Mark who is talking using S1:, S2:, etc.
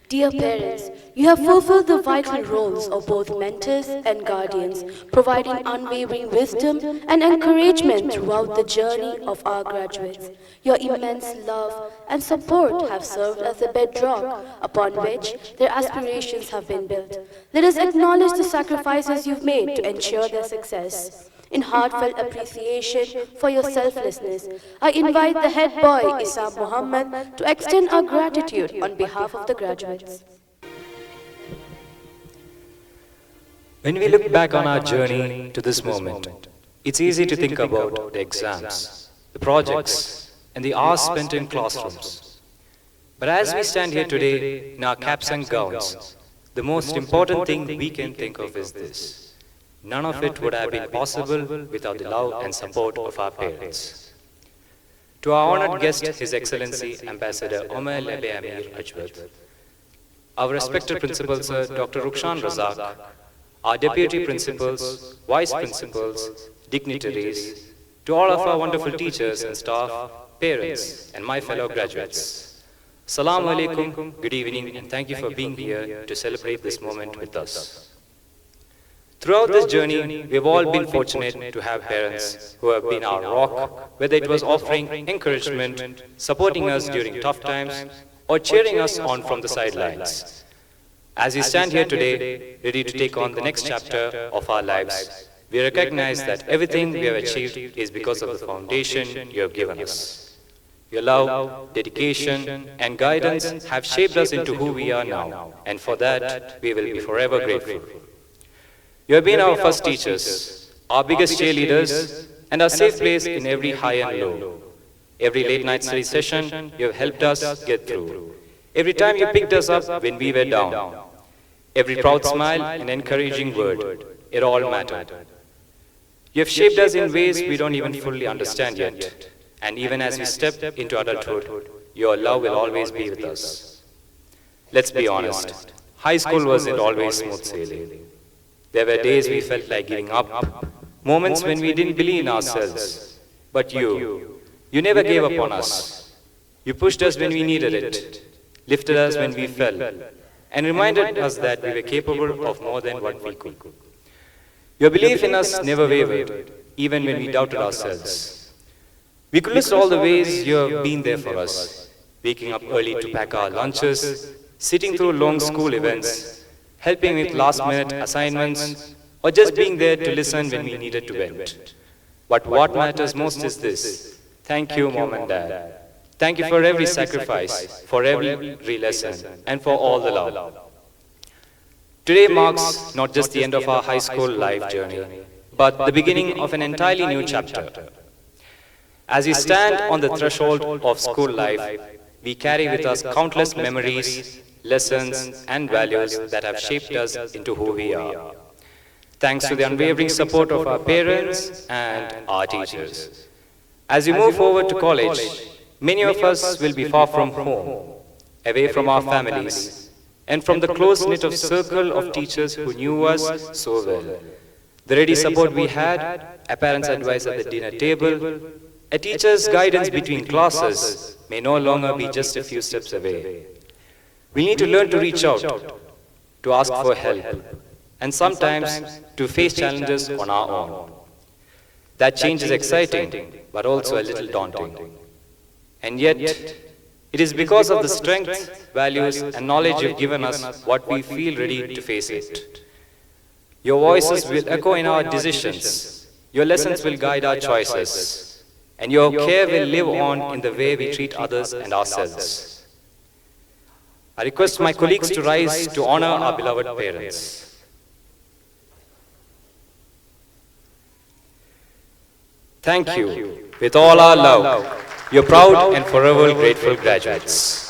S1: Dear parents, you have fulfilled the vital roles of both mentors and guardians, providing unwavering wisdom and encouragement throughout the journey of our graduates. Your immense love and support have served as the bedrock upon which their aspirations have been built. Let us acknowledge the sacrifices you've made to ensure their success. In heartfelt appreciation for your selflessness, I invite the head boy, Isam Muhammad, to extend our gratitude on behalf of the graduates.
S2: When we look back on our journey to this moment, it's easy to think about the exams, the projects, and the hours spent in classrooms. But as we stand here today in our caps and gowns, the most important thing we can think of is this. None of it would have been possible without the love and support of our parents. To our honored guest, His Excellency Ambassador Omer Lebe Amir Ajwad, our respected Principal Sir Dr. Rukshan Razak, our Deputy Principals, Vice Principals, dignitaries, to all of our wonderful teachers and staff, parents, and my fellow graduates. Assalamu alaikum, good evening, and thank you for being here to celebrate this moment with us. Throughout this journey, we've all been fortunate to have parents who have been our rock, whether it was offering encouragement, supporting us during tough times, or cheering us on from the sidelines. As we stand here today, ready to take on the next chapter of our lives, we recognize that everything we have achieved is because of the foundation you have given us. Your love, dedication, and guidance have shaped us into who we are now, and for that, we will be forever grateful. You have been our first teachers, our biggest cheerleaders, and our safe place in every high and low. Every late night study session, you have helped us get through. Every time you picked us up when we were down. Every proud smile and encouraging word, it all mattered. You have shaped us in ways we don't even fully understand yet. And even as we step into adulthood, your love will always be with us. Let's be honest, high school wasn't always smooth sailing. There were days we felt like giving up, moments when we didn't believe in ourselves. But you never gave up on us. You pushed us when we needed it, lifted us when we fell, and reminded us that we were capable of more than what we could. Your belief in us never wavered, even when we doubted ourselves. We could list all the ways you have been there for us, waking up early to pack our lunches, sitting through long school events, helping with last-minute assignments, or just being there to listen when we needed to vent. But what matters most is this. Thank you, Mom and Dad. Thank you for every sacrifice, for every lesson, and for all the love. Today marks not just the end of our high school life journey, but the beginning of an entirely new chapter. As we stand on the threshold of school life, we carry with us countless memories, lessons, and values that have shaped us into who we are. Thanks to the unwavering support of our parents and our teachers. As we move forward to college, many of us will be far from home, away from our families, and from the close-knit circle of teachers who knew us so well. The ready support we had, a parent's advice at the dinner table, a teacher's guidance between classes may no longer be just a few steps away. We need to learn to reach out, to ask for help, and sometimes to face challenges on our own. That change is exciting, but also a little daunting. And yet, it is because of the strength, values, and knowledge you've given us what we feel ready to face it. Your voices will echo in our decisions, your lessons will guide our choices, and your care will live on in the way we treat others and ourselves. I request my colleagues to rise to honor our beloved parents. Thank you, with all our love, your proud and forever grateful graduates.